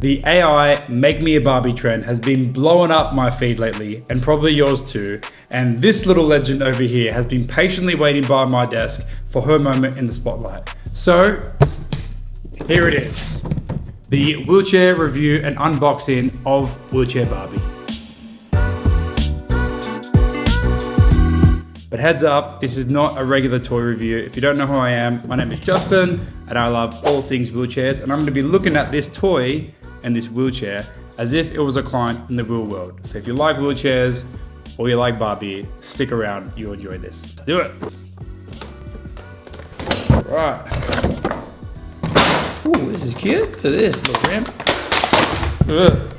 The AI make me a Barbie trend has been blowing up my feed lately, and probably yours too. And this little legend over here has been patiently waiting by my desk for her moment in the spotlight. So here it is, the wheelchair review and unboxing of Wheelchair Barbie. But heads up, this is not a regular toy review. If you don't know who I am, my name is Justin and I love all things wheelchairs, and I'm gonna be looking at this toy and this wheelchair as if it was a client in the real world. So if you like wheelchairs or you like Barbie, stick around, you'll enjoy this. Let's do it. Right. Ooh, this is cute. Look at this little ramp. Ugh.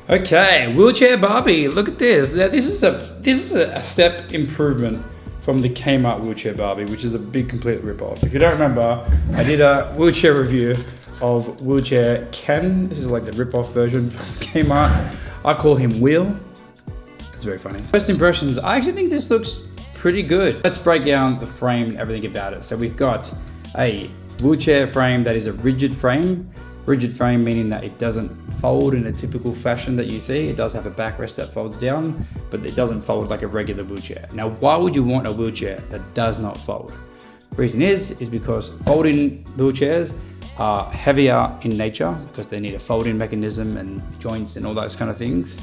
Okay, Wheelchair Barbie. Look at this. Now this is a step improvement from the Kmart Wheelchair Barbie, which is a big complete rip-off. If you don't remember, I did a wheelchair review of Wheelchair Ken. This is like the rip-off version from Kmart. I call him Wheel. It's very funny. First impressions, I actually think this looks pretty good. Let's break down the frame and everything about it. So we've got a wheelchair frame that is a rigid frame. Rigid frame meaning that it doesn't fold in a typical fashion that you see. It does have a backrest that folds down, but it doesn't fold like a regular wheelchair. Now, why would you want a wheelchair that does not fold? The reason is because folding wheelchairs are heavier in nature because they need a folding mechanism and joints and all those kind of things.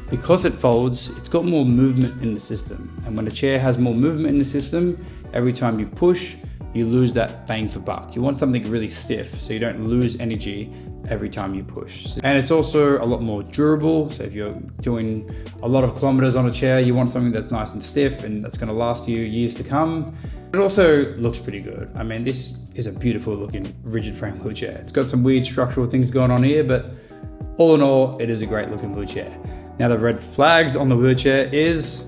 Because it folds, it's got more movement in the system. And when a chair has more movement in the system, every time you push, you lose that bang for buck. You want something really stiff so you don't lose energy every time you push. And it's also a lot more durable. So if you're doing a lot of kilometers on a chair, you want something that's nice and stiff and that's gonna last you years to come. It also looks pretty good. I mean, this is a beautiful looking rigid frame wheelchair. It's got some weird structural things going on here, but all in all, it is a great looking wheelchair. Now the red flags on the wheelchair is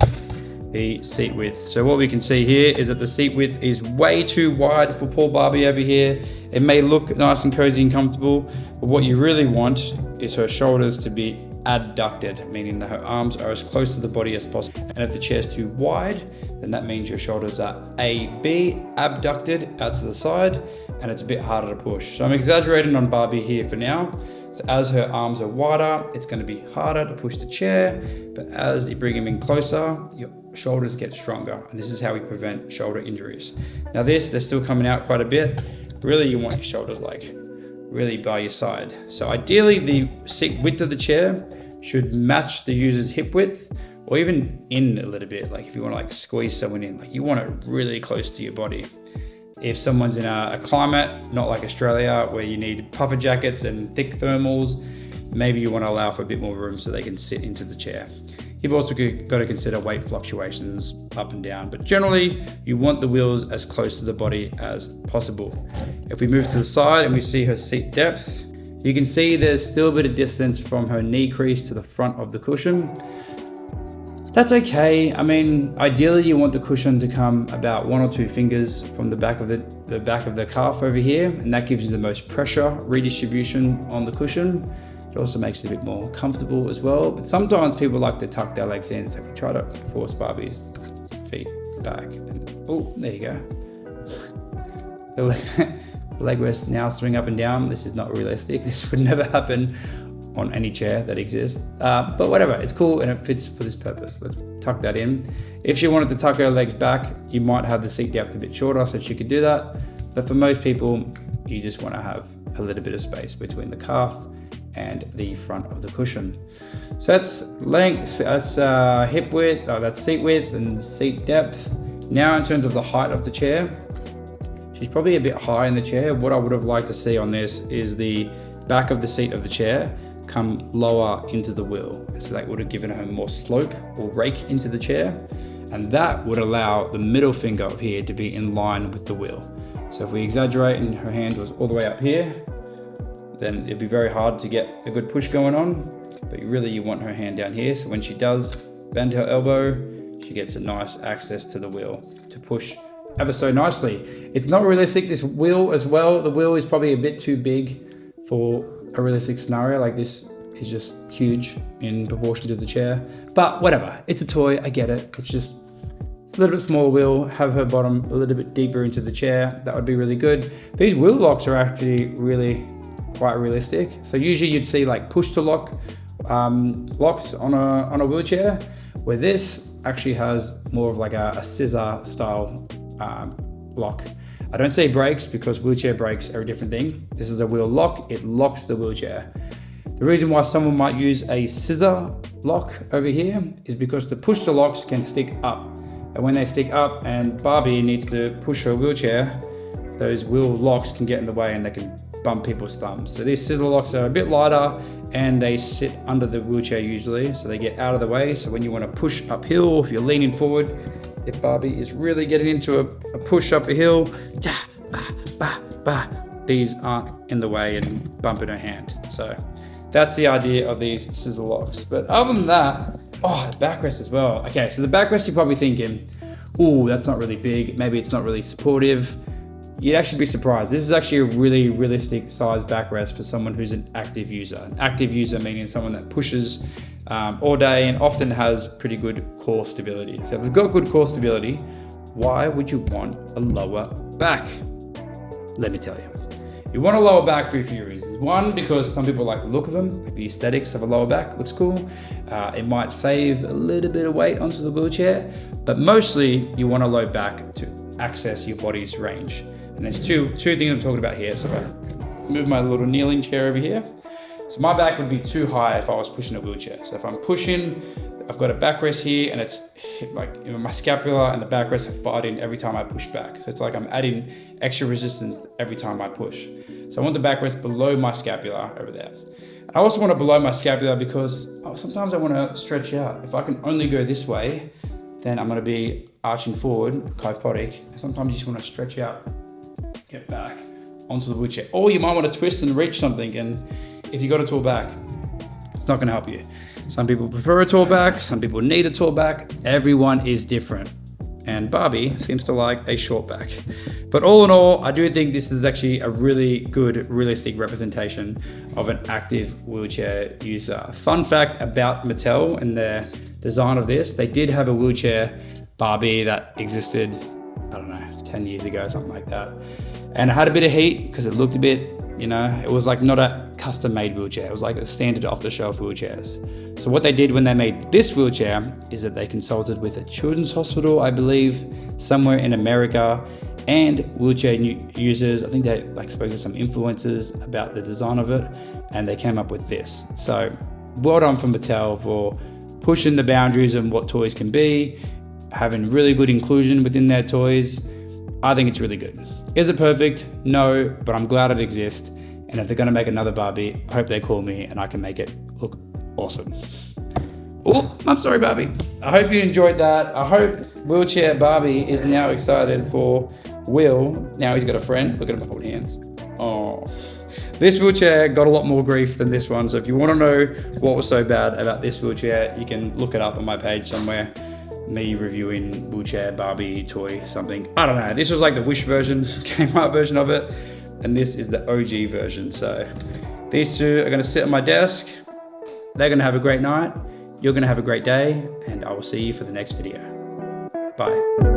the seat width. So what we can see here is that the seat width is way too wide for poor Barbie over here. It may look nice and cozy and comfortable, but what you really want is her shoulders to be adducted, meaning that her arms are as close to the body as possible. And if the chair's too wide, then that means your shoulders are abducted out to the side, and it's a bit harder to push. So I'm exaggerating on Barbie here for now. So as her arms are wider, it's going to be harder to push the chair, but as you bring them in closer, your shoulders get stronger, and this is how we prevent shoulder injuries. Now they're still coming out quite a bit, but really you want your shoulders like really by your side. So ideally the seat width of the chair should match the user's hip width, or even in a little bit. Like if you want to like squeeze someone in, like you want it really close to your body. If someone's in a climate, not like Australia, where you need puffer jackets and thick thermals, maybe you want to allow for a bit more room so they can sit into the chair. You've also got to consider weight fluctuations up and down, but generally you want the wheels as close to the body as possible. If we move to the side and we see her seat depth, you can see there's still a bit of distance from her knee crease to the front of the cushion. That's okay. I mean, ideally you want the cushion to come about 1 or 2 fingers from the back of the calf over here, and that gives you the most pressure redistribution on the cushion. It also makes it a bit more comfortable as well, but sometimes people like to tuck their legs in, so if we try to force Barbie's feet back, and oh, there you go. The leg rests now swing up and down. This is not realistic. This would never happen on any chair that exists, but whatever, it's cool and it fits for this purpose. Let's tuck that in. If she wanted to tuck her legs back, you might have the seat depth a bit shorter so she could do that, but for most people, you just want to have a little bit of space between the calf and the front of the cushion. So that's length, that's hip width, that's seat width and seat depth. Now in terms of the height of the chair, she's probably a bit high in the chair. What I would have liked to see on this is the back of the seat of the chair come lower into the wheel. So that would have given her more slope or rake into the chair. And that would allow the middle finger up here to be in line with the wheel. So if we exaggerate and her hand was all the way up here, then it'd be very hard to get a good push going on. But really you want her hand down here, so when she does bend her elbow, she gets a nice access to the wheel to push ever so nicely. It's not realistic, this wheel as well. The wheel is probably a bit too big for a realistic scenario. Like this is just huge in proportion to the chair, but whatever, it's a toy, I get it. It's just a little bit smaller wheel, have her bottom a little bit deeper into the chair. That would be really good. These wheel locks are actually really quite realistic. So usually you'd see like push to lock locks on a wheelchair, where this actually has more of like a scissor style lock. I don't say brakes because wheelchair brakes are a different thing. This is a wheel lock, it locks the wheelchair. The reason why someone might use a scissor lock over here is because the push to locks can stick up. And when they stick up and Barbie needs to push her wheelchair, those wheel locks can get in the way and they can bump people's thumbs. So these scissor locks are a bit lighter and they sit under the wheelchair usually, so they get out of the way. So when you want to push uphill, if you're leaning forward, if Barbie is really getting into a push up a hill, these aren't in the way and bumping her hand. So that's the idea of these scissor locks. But other than that, oh, the backrest as well. Okay, so the backrest, you're probably thinking, oh, that's not really big. Maybe it's not really supportive. You'd actually be surprised. This is actually a really realistic size backrest for someone who's an active user. An active user meaning someone that pushes all day and often has pretty good core stability. So if they've got good core stability, why would you want a lower back? Let me tell you. You want a lower back for a few reasons. One, because some people like the look of them, like the aesthetics of a lower back, looks cool. It might save a little bit of weight onto the wheelchair, but mostly you want a low back to access your body's range. And there's two things I'm talking about here. So if I move my little kneeling chair over here, so my back would be too high if I was pushing a wheelchair. So if I'm pushing, I've got a backrest here and it's like, you know, my scapula and the backrest are fighting every time I push back. So it's like I'm adding extra resistance every time I push. So I want the backrest below my scapula over there. And I also want it below my scapula because sometimes I want to stretch out. If I can only go this way, then I'm going to be arching forward, kyphotic. Sometimes you just want to stretch out, get back onto the wheelchair. Or you might want to twist and reach something, and if you got a tall back, it's not going to help you. Some people prefer a tall back, some people need a tall back. Everyone is different. And Barbie seems to like a short back. But all in all, I do think this is actually a really good, realistic representation of an active wheelchair user. Fun fact about Mattel and their design of this, they did have a wheelchair Barbie that existed, I don't know, 10 years ago, something like that. And it had a bit of heat because it looked a bit, you know, it was like not a custom made wheelchair. It was like a standard off the shelf wheelchairs. So what they did when they made this wheelchair is that they consulted with a children's hospital, I believe, somewhere in America, and wheelchair users. I think they like spoke to some influencers about the design of it, and they came up with this. So well done for Mattel for pushing the boundaries of what toys can be, having really good inclusion within their toys. I think it's really good. Is it perfect? No, but I'm glad it exists. And if they're gonna make another Barbie, I hope they call me and I can make it look awesome. Oh, I'm sorry, Barbie. I hope you enjoyed that. I hope wheelchair Barbie is now excited for Will. Now he's got a friend. Look at him hold hands. Oh. This wheelchair got a lot more grief than this one. So if you wanna know what was so bad about this wheelchair, you can look it up on my page somewhere. Me reviewing wheelchair Barbie toy something. I don't know. This was like the Wish version, Kmart version of it. And this is the OG version. So these two are gonna sit on my desk. They're gonna have a great night. You're gonna have a great day. And I will see you for the next video. Bye.